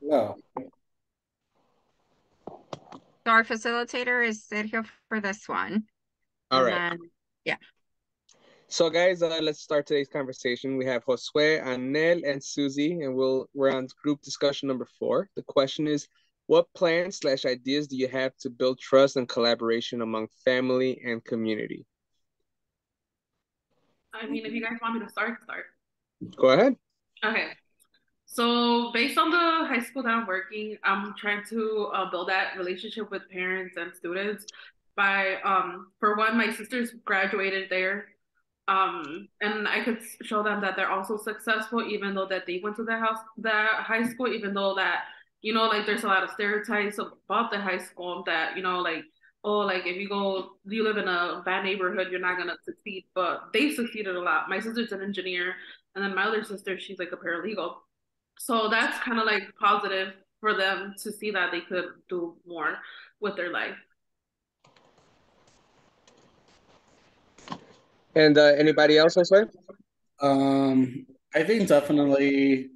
No. So our facilitator is Sergio for this one. All And right. then, yeah. So, guys, let's start today's conversation. We have Josue, Anel, and Susie, and we're on group discussion number 4. The question is, what plans slash ideas do you have to build trust and collaboration among family and community? I mean, if you guys want me to start, start. Go ahead. Okay. So based on the high school that I'm working, I'm trying to build that relationship with parents and students by, for one, my sisters graduated there, and I could show them that they're also successful, even though that they went to the high school, even though that like there's a lot of stereotypes about the high school that like oh like if you live in a bad neighborhood, you're not gonna succeed, but they succeeded a lot. My sister's an engineer, and then my other sister, she's like a paralegal. So that's kind of like positive for them to see that they could do more with their life. And anybody else, Josue? Um, I think definitely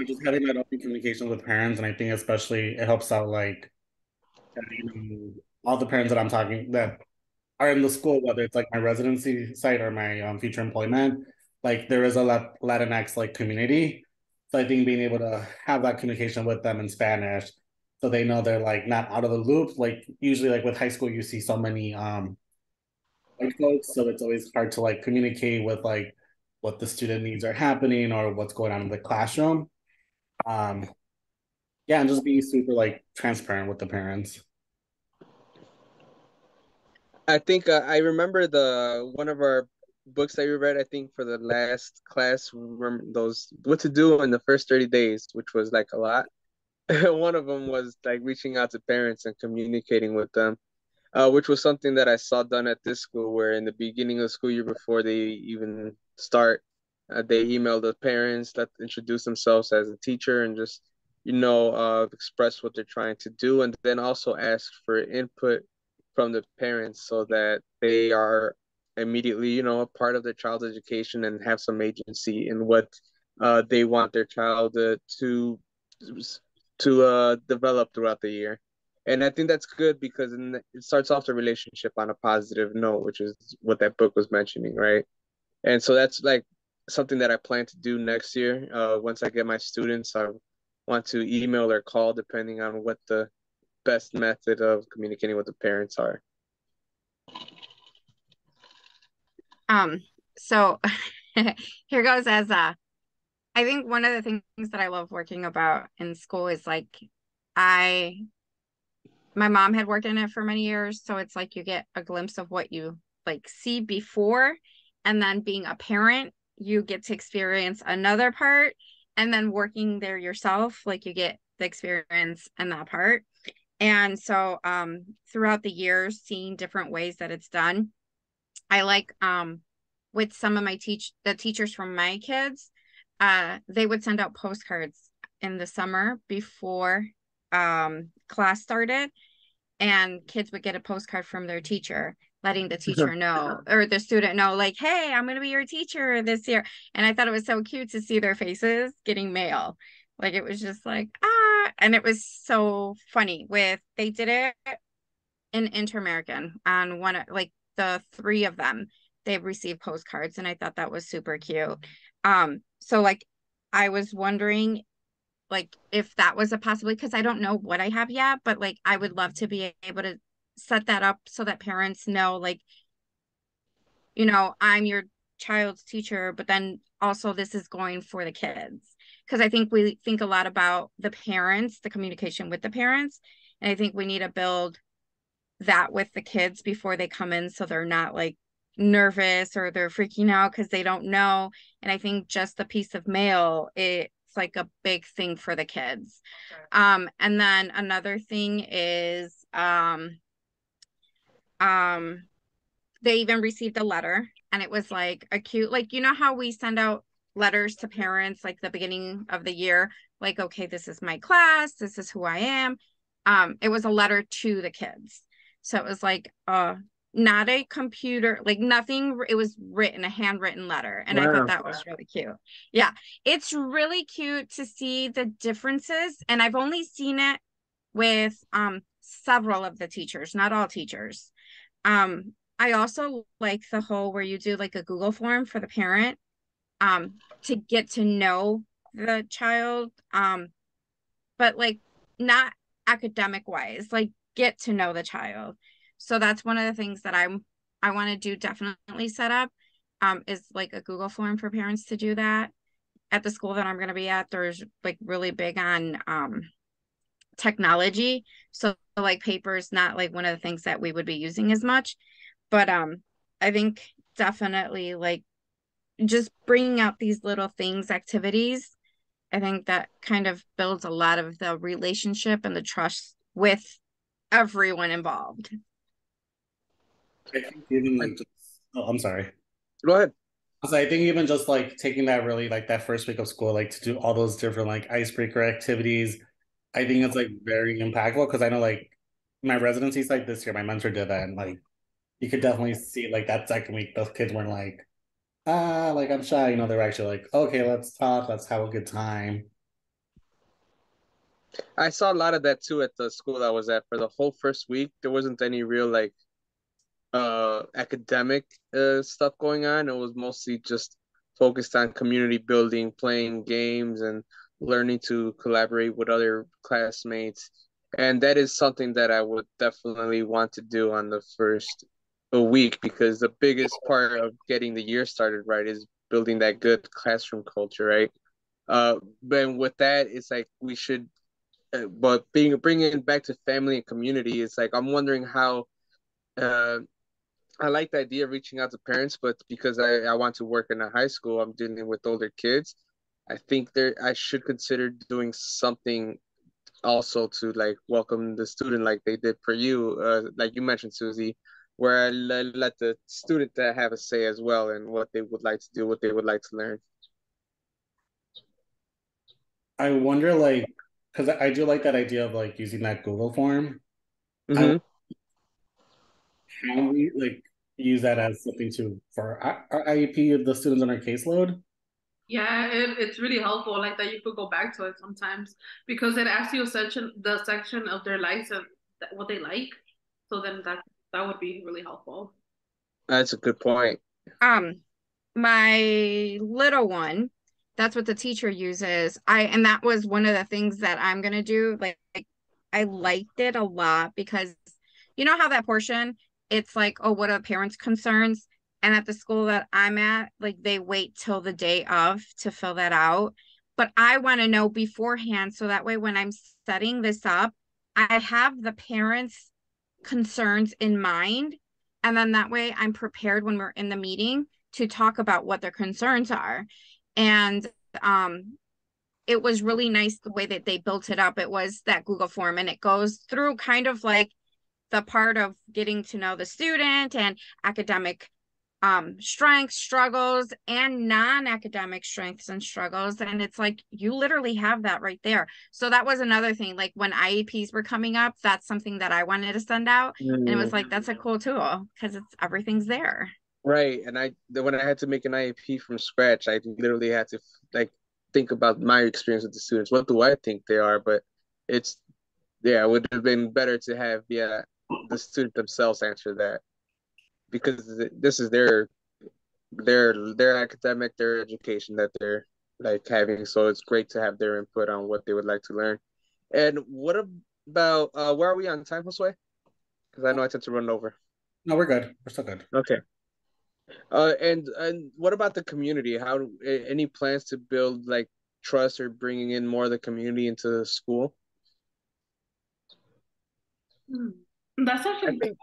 just having that open communication with parents, and I think especially it helps out like all the parents that I'm talking that are in the school, whether it's like my residency site or my future employment, like there is a Latinx like community. So I think being able to have that communication with them in Spanish, so they know they're like not out of the loop. Like usually, like with high school, you see so many white folks, so it's always hard to like communicate with like what the student needs are happening or what's going on in the classroom. Um, yeah, and just be super like transparent with the parents. I think I remember the one of our books that we read, I think for the last class, remember those what to do in the first 30 days, which was like a lot. One of them was like reaching out to parents and communicating with them, which was something that I saw done at this school, where in the beginning of the school year before they even start, they email the parents, let introduce themselves as a teacher, and just express what they're trying to do, and then also ask for input from the parents so that they are immediately, a part of their child's education and have some agency in what they want their child to develop throughout the year. And I think that's good because it starts off the relationship on a positive note, which is what that book was mentioning, right? And so that's like something that I plan to do next year. Once I get my students, I want to email or call depending on what the best method of communicating with the parents are. Um, so here goes as I think one of the things that I love working about in school is like I my mom had worked in it for many years, so it's like you get a glimpse of what you like see before, and then being a parent, you get to experience another part, and then working there yourself, like you get the experience and that part. And so throughout the years, seeing different ways that it's done, I like with some of the teachers from my kids, they would send out postcards in the summer before class started, and kids would get a postcard from their teacher letting the teacher know or the student know like, hey, I'm going to be your teacher this year. And I thought it was so cute to see their faces getting mail. Like it was just like and it was so funny with they did it in Inter-American on one like the three of them they received postcards, and I thought that was super cute. So like I was wondering like if that was a possibility, because I don't know what I have yet, but like I would love to be able to set that up so that parents know like, I'm your child's teacher, but then also this is going for the kids. Because I think we think a lot about the parents, the communication with the parents. And I think we need to build that with the kids before they come in so they're not like nervous or they're freaking out because they don't know. And I think just the piece of mail, it's like a big thing for the kids. And then another thing is um they even received a letter, and it was like a cute, like how we send out letters to parents like the beginning of the year, like, okay, this is my class, this is who I am. It was a letter to the kids. So it was like a not a computer, like nothing. It was written, a handwritten letter. And I thought that was really cute. Yeah. It's really cute to see the differences. And I've only seen it with several of the teachers, not all teachers. I also like the whole where you do like a Google form for the parent to get to know the child, but like not academic wise, like get to know the child. So that's one of the things that I want to do, definitely set up is like a Google form for parents to do that. At the school that I'm going to be at, there's like really big on technology. So like paper is not like one of the things that we would be using as much. But I think definitely like just bringing out these little things, activities, I think that kind of builds a lot of the relationship and the trust with everyone involved. I think even like just, oh, I'm sorry. Go ahead. So I think even just like taking that really like that first week of school, like to do all those different like icebreaker activities, I think it's like very impactful because I know like my residency site this year, my mentor did that, and like you could definitely see like that second week, those kids weren't like, like I'm shy, you know, they were actually like, okay, let's talk, let's have a good time. I saw a lot of that too at the school I was at. For the whole first week, there wasn't any real like academic stuff going on. It was mostly just focused on community building, playing games, and learning to collaborate with other classmates. And that is something that I would definitely want to do on the first week, because the biggest part of getting the year started right is building that good classroom culture, right? But with that, it's like we should, but bringing it back to family and community, it's like I'm wondering how. Uh, I like the idea of reaching out to parents, but because I want to work in a high school, I'm dealing with older kids. I think I should consider doing something also to like welcome the student like they did for you, like you mentioned, Susie, where I let the student have a say as well in what they would like to do, what they would like to learn. I wonder like because I do like that idea of like using that Google form. I Mm-hmm. Can we like use that as something to for our IEP of the students on our caseload? Yeah, it's really helpful, like that you could go back to it sometimes because it asks you the section of their license, what they like. So then that would be really helpful. That's a good point. Um, my little one, that's what the teacher uses. And that was one of the things that I'm gonna do. Like I liked it a lot because you know how that portion, it's like, oh, what are parents' concerns? And at the school that I'm at, like they wait till the day of to fill that out. But I want to know beforehand so that way when I'm setting this up, I have the parents' concerns in mind. And then that way I'm prepared when we're in the meeting to talk about what their concerns are. And it was really nice the way that they built it up. It was that Google form and it goes through kind of like the part of getting to know the student and academic strengths, struggles, and non-academic strengths and struggles. And it's like you literally have that right there. So that was another thing. Like when IEPs were coming up, that's something that I wanted to send out. And it was like, that's a cool tool because it's everything's there. Right. And when I had to make an IEP from scratch, I literally had to like think about my experience with the students. What do I think they are? But it's, yeah, it would have been better to have, yeah, the student themselves answer that, because this is their academic, their education that they're like having. So it's great to have their input on what they would like to learn. And what about where are we on time, Josue? Because I know I tend to run over. No, we're good. We're still good. Okay. And what about the community? Any plans to build like trust or bringing in more of the community into the school? Hmm. That's I actually think.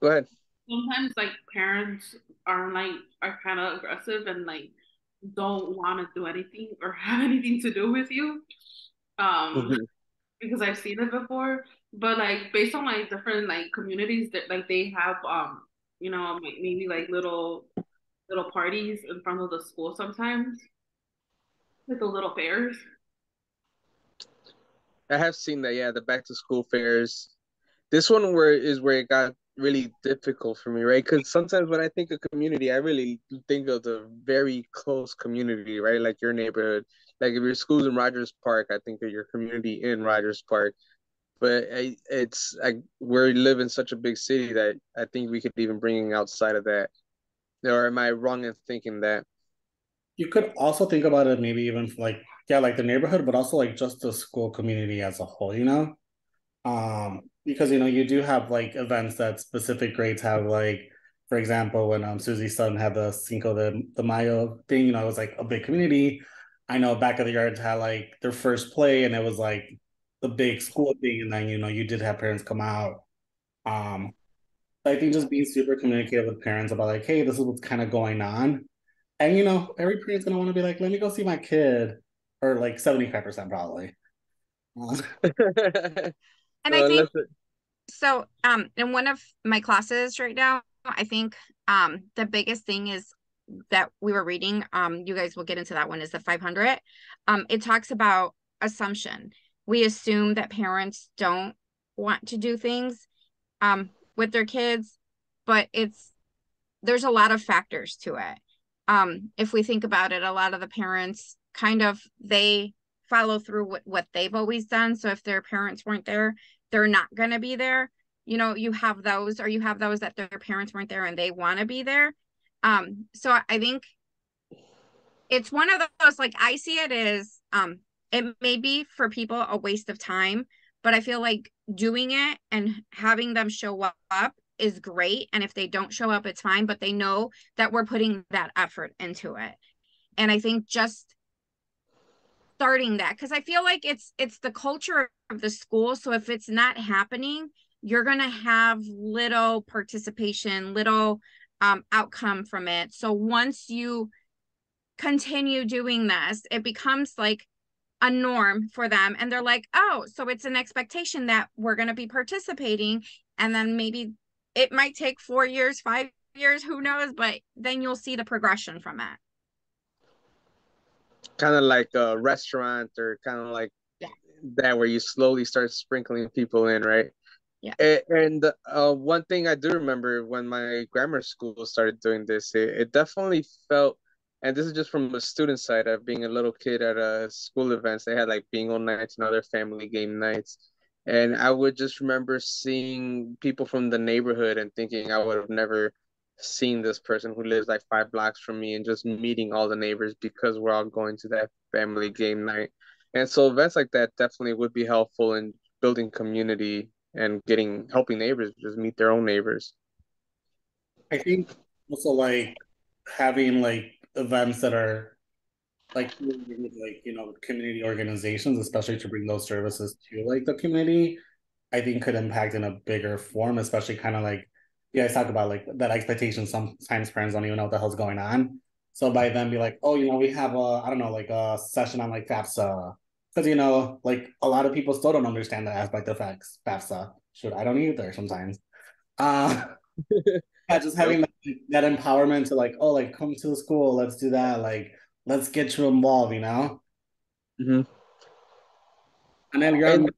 Go ahead. sometimes like parents are kind of aggressive and like don't want to do anything or have anything to do with you. Um, Mhm. because I've seen it before. But like based on like different like communities that like they have maybe like little parties in front of the school sometimes, like the little fairs. I have seen that. Yeah, the back to school fairs. This one where it got really difficult for me, right? Because sometimes when I think of community, I really think of the very close community, right? Like your neighborhood. Like if your school's in Rogers Park, I think of your community in Rogers Park. But it's like we live in such a big city that I think we could even bring outside of that. Or am I wrong in thinking that? You could also think about it maybe even like, yeah, like the neighborhood, but also like just the school community as a whole, you know? Because you do have like events that specific grades have, like for example, when Susie's son had the Cinco de Mayo thing, it was like a big community. I know back of the yard had like their first play and it was like the big school thing, and then you did have parents come out. Um, I think just being super communicative with parents about like, hey, this is what's kind of going on. And every parent's gonna want to be like, let me go see my kid, or like 75% probably. And I So think let's so. In one of my classes right now, I think the biggest thing is that we were reading. You guys will get into that one. Is the 500. It talks about assumption. We assume that parents don't want to do things with their kids, but there's a lot of factors to it. If we think about it, a lot of the parents kind of they follow through with what they've always done. So if their parents weren't there, they're not going to be there. You have those, or you have those that their parents weren't there and they want to be there. So I think it's one of those, like I see it as it may be for people a waste of time, but I feel like doing it and having them show up is great. And if they don't show up, it's fine, but they know that we're putting that effort into it. And I think just starting that, because I feel like it's the culture of the school. So if it's not happening, you're going to have little participation, little outcome from it. So once you continue doing this, it becomes like a norm for them, and they're like, oh, so it's an expectation that we're going to be participating. And then maybe it might take 4 years, 5 years, who knows, but then you'll see the progression from it. kind of like a restaurant, or kind of like Yeah. that where you slowly start sprinkling people in, right? Yeah. And one thing I do remember when my grammar school started doing this, it definitely felt, and this is just from the student side of being a little kid at school events, they had like bingo nights and other family game nights. And I would just remember seeing people from the neighborhood and thinking I would have never seen this person who lives like 5 blocks from me, and just meeting all the neighbors because we're all going to that family game night. And so events like that definitely would be helpful in building community and helping neighbors just meet their own neighbors. I think also like having like events that are like with like community organizations, especially to bring those services to like the community, I think could impact in a bigger form, especially kind of like you guys talk about like that expectation. Sometimes parents don't even know what the hell's going on. So by then be like, oh, we have a, I don't know, like a session on like FAFSA. Because like a lot of people still don't understand the aspect of FAFSA. Shoot, I don't either sometimes. Uh yeah, just Yep. having that empowerment to like, oh, like come to the school, let's do that, like let's get you involved. Hmm. And then you're And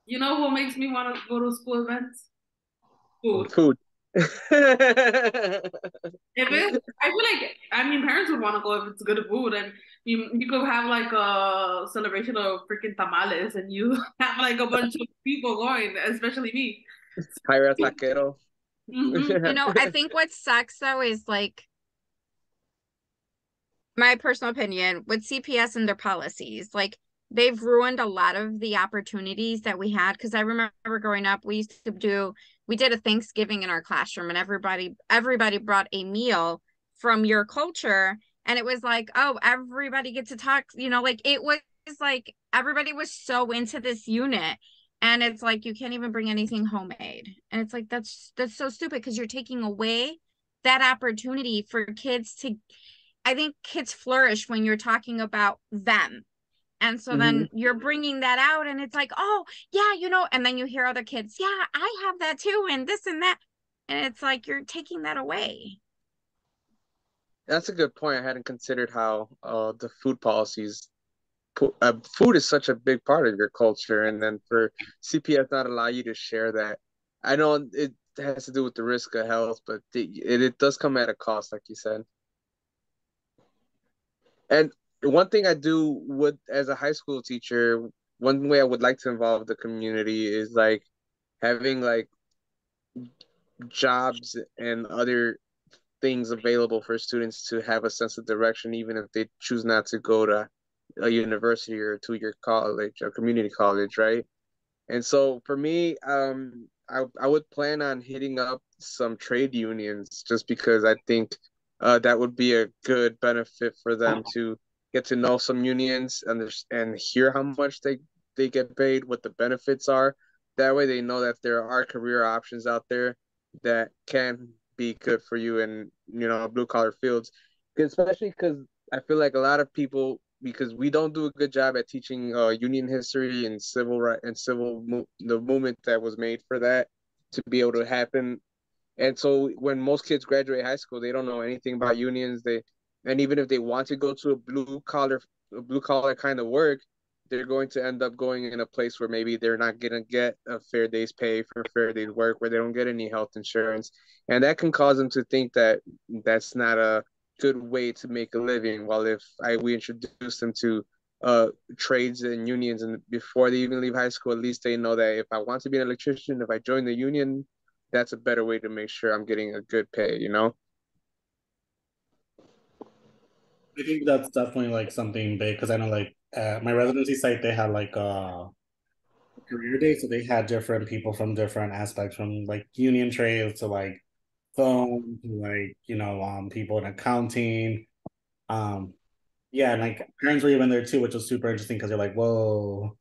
You know what makes me want to go to school events? Food. food. If it, I feel like, I mean, parents would want to go if it's good food, and you could have like a celebration of freaking tamales, and you have like a bunch of people going, especially me. Hire a taquero. Hmm. I think what sucks though is like my personal opinion with CPS and their policies, like they've ruined a lot of the opportunities that we had. Because I remember growing up, we did a Thanksgiving in our classroom, and everybody brought a meal from your culture, and it was like, oh, everybody gets to talk, like it was like everybody was so into this unit. And it's like you can't even bring anything homemade, and it's like that's so stupid, because you're taking away that opportunity for kids to, I think kids flourish when you're talking about them. And so Hmm. then you're bringing that out, and it's like, oh, yeah, and then you hear other kids, yeah, I have that too, and this and that. And it's like you're taking that away. That's a good point. I hadn't considered how the food policies. Food is such a big part of your culture, and then for CPS not allow you to share that, I know it has to do with the risk of health, but it does come at a cost, like you said. And one thing I do would, as a high school teacher, one way I would like to involve the community is like having like jobs and other things available for students to have a sense of direction, even if they choose not to go to a university or two-year college or community college, right? And so for me, I would plan on hitting up some trade unions just because I think that would be a good benefit for them to get to know some unions and hear how much they get paid, what the benefits are. That way they know that there are career options out there that can be good for you in, blue collar fields. Especially because I feel like a lot of people, because we don't do a good job at teaching union history and civil right and the movement that was made for that to be able to happen. And so when most kids graduate high school, they don't know anything about unions. And even if they want to go to a blue collar kind of work, they're going to end up going in a place where maybe they're not gonna get a fair day's pay for fair day's work, where they don't get any health insurance, and that can cause them to think that that's not a good way to make a living. While if we introduce them to uh trades and unions, and before they even leave high school, at least they know that if I want to be an electrician, if I join the union, that's a better way to make sure I'm getting a good pay. I think that's definitely like something big because I know like my residency site they had like career day, so they had different people from different aspects, from like union trades to like phone to like people in accounting. Um, yeah, and like parents were even there too, which was super interesting because they're like, whoa.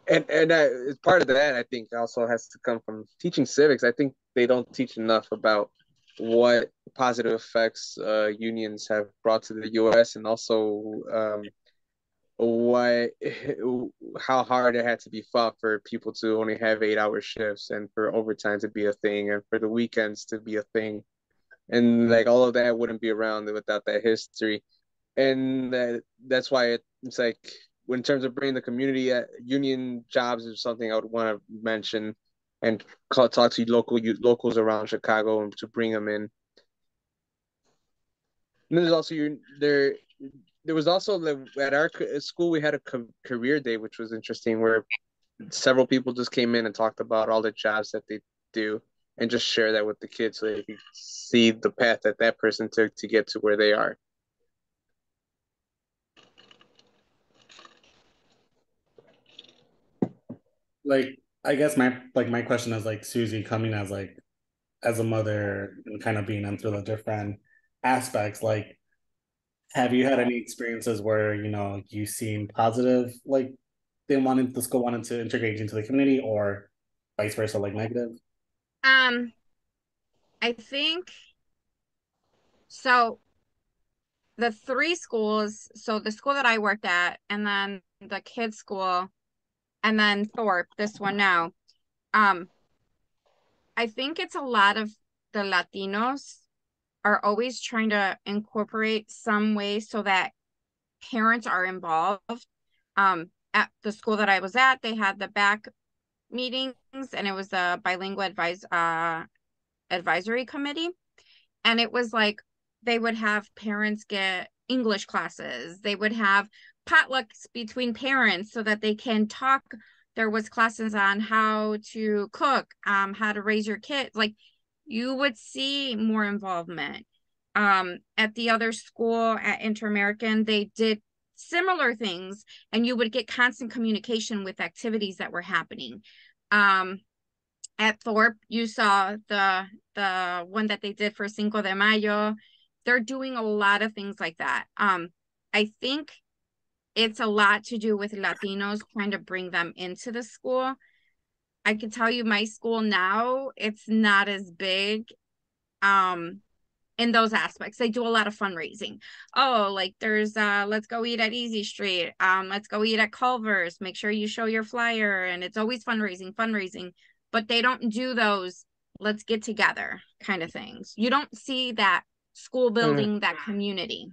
And as part of that, I think also has to come from teaching civics. I think they don't teach enough about what positive effects unions have brought to the U.S. and also what how hard it had to be fought for people to only have 8-hour shifts and for overtime to be a thing and for the weekends to be a thing, and like all of that wouldn't be around without that history. And that's why it's like, in terms of bringing the community at union jobs is something I would want to mention and talk to locals around Chicago and to bring them in. And then there's also there was also at our school we had a career day, which was interesting, where several people just came in and talked about all the jobs that they do and just share that with the kids so they can see the path that that person took to get to where they are. Like I guess my question is like Susie coming as like as a mother and kind of being into the different aspects, like have you had any experiences where you seem positive, like the school wanted to integrate you into the community, or vice versa, like negative? Um, I think so. The three schools, so the school that I worked at, and then the kids' school, and then Thorpe, this one now. Um, I think it's a lot of the Latinos are always trying to incorporate some way so that parents are involved. At the school that I was at, they had the back meetings, and it was a bilingual advisory committee. And it was like they would have parents get English classes. They would have potlucks between parents so that they can talk. There was classes on how to cook, how to raise your kids. Like you would see more involvement. At the other school at Inter-American, they did similar things, and you would get constant communication with activities that were happening. At Thorpe, you saw the one that they did for Cinco de Mayo. They're doing a lot of things like that. I think it's a lot to do with Latinos trying to bring them into the school. I can tell you my school now, it's not as big in those aspects. They do a lot of fundraising. Oh, like there's let's go eat at Easy Street. Let's go eat at Culver's. Make sure you show your flyer, and it's always fundraising. But they don't do those let's get together kind of things. You don't see that school Mm. building, that community.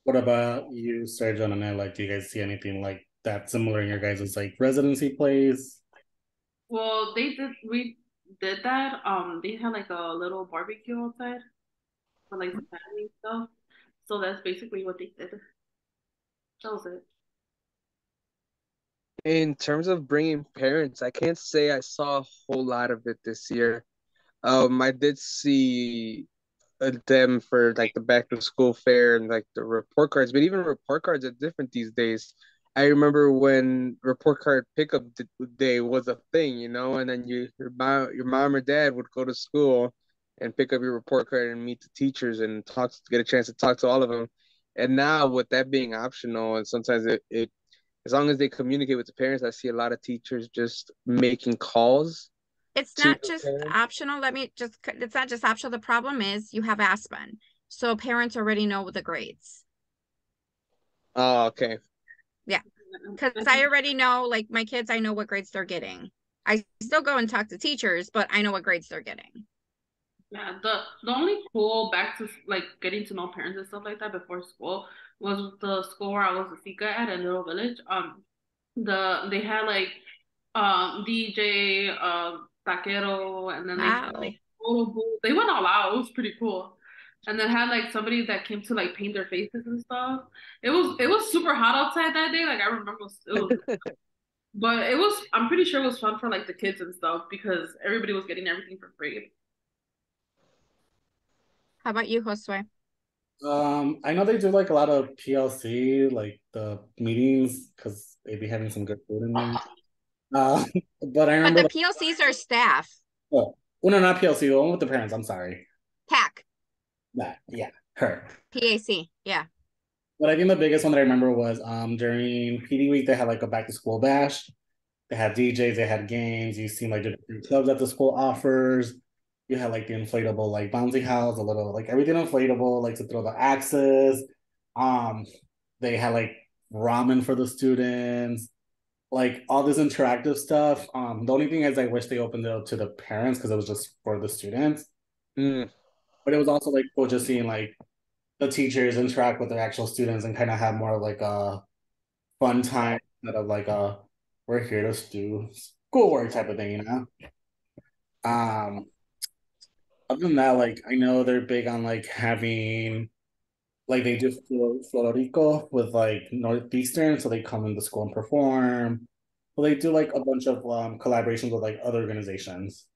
What about you, Sergio and Annette? Like, do you guys see anything like that similar in your guys' like residency place? Well, we did that. They had like a little barbecue outside for like the family stuff. So that's basically what they did. That was it. In terms of bringing parents, I can't say I saw a whole lot of it this year. I did see them for like the back to school fair and like the report cards, but even report cards are different these days. I remember when report card pickup day was a thing, and then your mom or dad would go to school and pick up your report card and meet the teachers and get a chance to talk to all of them. And now with that being optional, and sometimes it as long as they communicate with the parents, I see a lot of teachers just making calls It's to not the just parents. optional. It's not just optional. The problem is you have Aspen. So parents already know the grades. Oh, okay. Yeah. Because I already know, like my kids, I know what grades they're getting. I still go and talk to teachers, but I know what grades they're getting. Yeah, the only cool back to like getting to know parents and stuff like that before school was the school where I was a Sika at in Little Village. They had like DJ taquero, and then they had Wow. like photo booth. They went all out. It was pretty cool. And then had like somebody that came to like paint their faces and stuff. It was super hot outside that day. Like I remember it was but it was I'm pretty sure it was fun for like the kids and stuff because everybody was getting everything for free. How about you, Josue? I know they do like a lot of PLC, like the meetings, because they be having some good food in there. Uh, but I But remember the like, PLCs are staff. oh, well, no, not PLC, the one with the parents. I'm sorry. PAC. That, yeah, her. PAC. Yeah. But I think the biggest one that I remember was during PD week they had like a back to school bash. They had DJs, they had games. You seen like the different clubs that the school offers. You had like the inflatable like bouncy house, a little like everything inflatable, like to throw the axes. Um, they had like ramen for the students, like all this interactive stuff. The only thing is I wish they opened it up to the parents because it was just for the students. Mm. But it was also like cool just seeing like the teachers interact with their actual students and kind of have more like a fun time instead of like a we're here to do schoolwork type of thing, you know? Um, other than that, like I know they're big on like having like they do Floro Rico with like Northeastern, so they come into school and perform. Well, they do like a bunch of collaborations with like other organizations.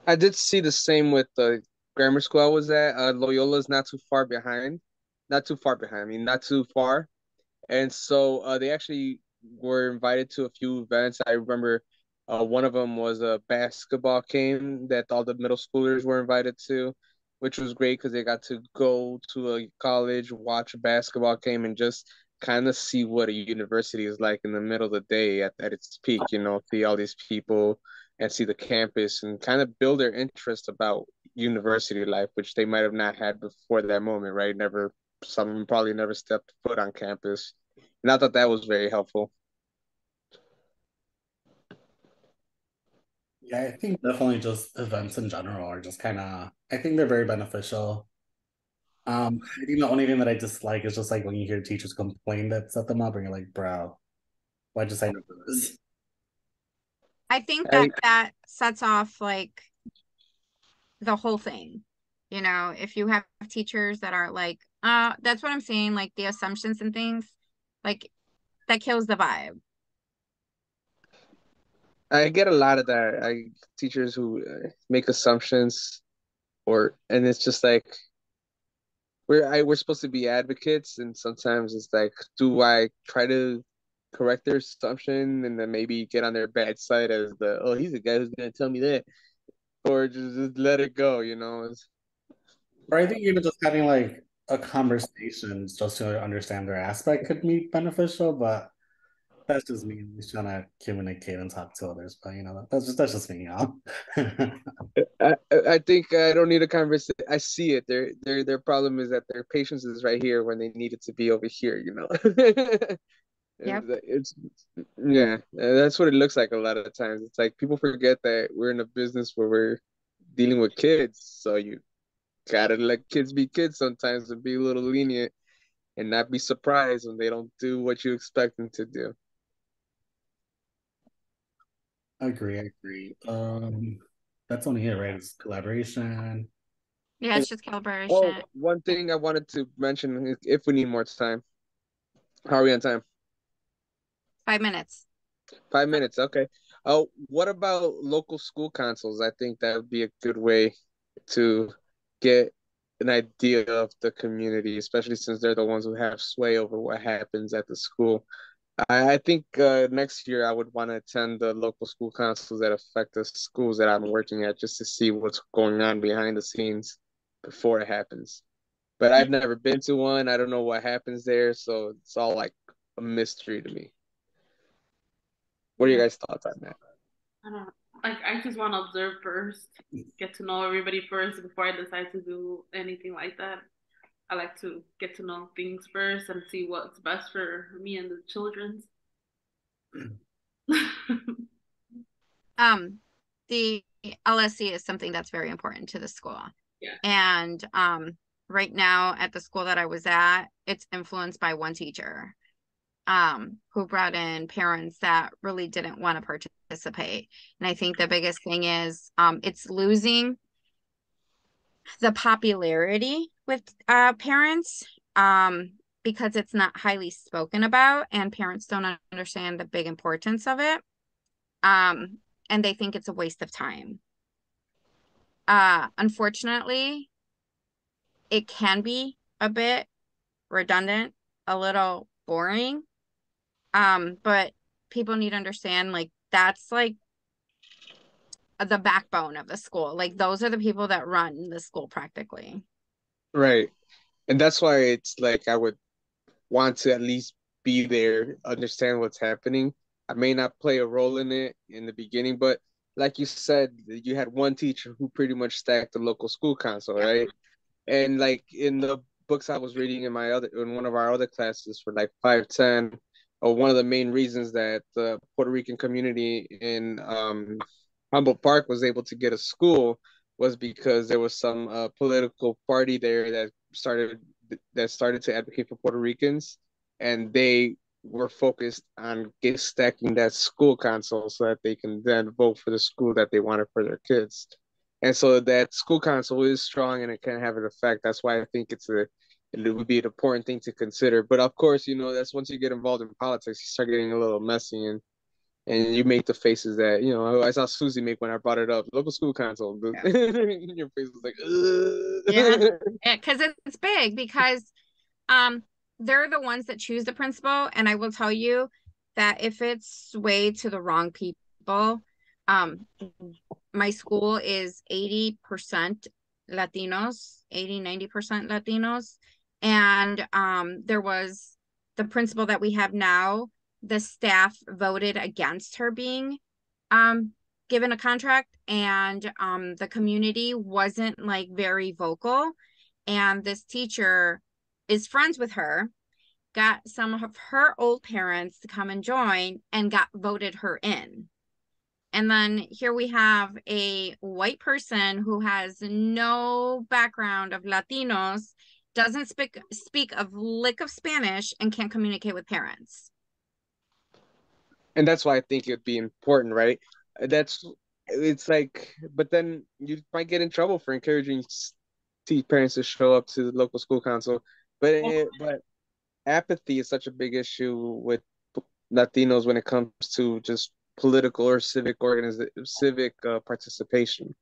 I did see the same with the grammar school I was at. Loyola's not too far behind. Not too far behind. I mean, not too far. And so they actually were invited to a few events. I remember one of them was a basketball game that all the middle schoolers were invited to, which was great because they got to go to a college, watch a basketball game, and just kind of see what a university is like in the middle of the day at its peak, see all these people and see the campus and kind of build their interest about university life, which they might have not had before that moment, right? Some of them probably never stepped foot on campus. And I thought that was very helpful. Yeah, I think definitely just events in general are just kind of, I think they're very beneficial. I think the only thing that I dislike is just like when you hear teachers complain that set them up and you're like, bro, why just sign up for this? I think I that sets off like the whole thing. If you have teachers that are like, that's what I'm saying, like the assumptions and things, like that kills the vibe. I get a lot of that. I teachers who make assumptions, and it's just like we're supposed to be advocates, and sometimes it's like, do I try to correct their assumption and then maybe get on their bad side as he's the guy who's gonna tell me that, or just let it go, Or I think even just having like a conversation just to understand their aspect could be beneficial, but that's just me just trying to communicate and talk to others. But that's just me, y'all. I think I don't need a conversation. I see it. Their problem is that their patience is right here when they need it to be over here. Yep. It's yeah, that's what it looks like a lot of the times. It's like people forget that we're in a business where we're dealing with kids, so you gotta let kids be kids sometimes and be a little lenient. and not be surprised when they don't do what you expect them to do. Agree. That's only it, right? It's collaboration. Yeah, And, it's just oh, calibration. one thing I wanted to mention, if we need more time, how are we on time? 5 minutes. 5 minutes, okay. Oh, what about local school councils? I think that would be a good way to get an idea of the community, especially since they're the ones who have sway over what happens at the school. I think next year I would want to attend the local school councils that affect the schools that I'm working at, just to see what's going on behind the scenes before it happens. But I've never been to one. I don't know what happens there, so it's all like a mystery to me. What are you Yeah, guys' thoughts on that? I don't like. I just want to observe first, get to know everybody first before I decide to do anything like that. I like to get to know things first and see what's best for me and the children. The LSC is something that's very important to the school. Yeah. And right now at the school that I was at, it's influenced by one teacher who brought in parents that really didn't want to participate. And I think the biggest thing is it's losing the popularity with parents because it's not highly spoken about and parents don't understand the big importance of it. And they think it's a waste of time. Unfortunately, it can be a bit redundant, a little boring. But people need to understand like that's like the backbone of the school. Like those are the people that run the school practically. Right. And that's why it's like I would want to at least be there, understand what's happening. I may not play a role in it in the beginning, but like you said, you had one teacher who pretty much stacked the local school council, Yep. right? And like in the books I was reading in one of our other classes for like 510, or one of the main reasons that the Puerto Rican community in Humboldt Park was able to get a school was because there was some political party there that started to advocate for Puerto Ricans, and they were focused on stacking that school council so that they can then vote for the school that they wanted for their kids. And so that school council is strong and it can have an effect. That's why I think it would be an important thing to consider. But of course, that's once you get involved in politics, you start getting a little messy, and you make the faces that I saw Susie make when I brought it up. Local school council. Yeah. Your face was like, Yeah, because it's big because they're the ones that choose the principal, and I will tell you that if it's swayed to the wrong people, my school is 80% Latinos, 80-90% Latinos, and there was the principal that we have now, the staff voted against her being given a contract, and the community wasn't like very vocal, and this teacher is friends with her, got some of her old parents to come and join and got voted her in. And then here we have a white person who has no background of Latinos, doesn't speak a lick of Spanish, and can't communicate with parents. and that's why I think it'd be important, right? It's like, but then you might get in trouble for encouraging parents to show up to the local school council. But apathy is such a big issue with Latinos when it comes to just political or civic participation.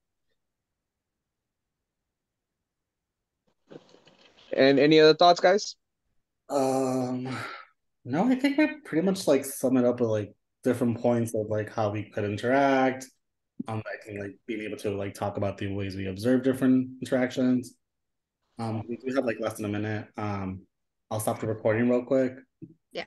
And any other thoughts, guys? Um, no, I think we pretty much like sum it up with like different points of like how we could interact. I think like being able to like talk about the ways we observe different interactions. We do have like less than a minute. I'll stop the recording real quick. Yeah.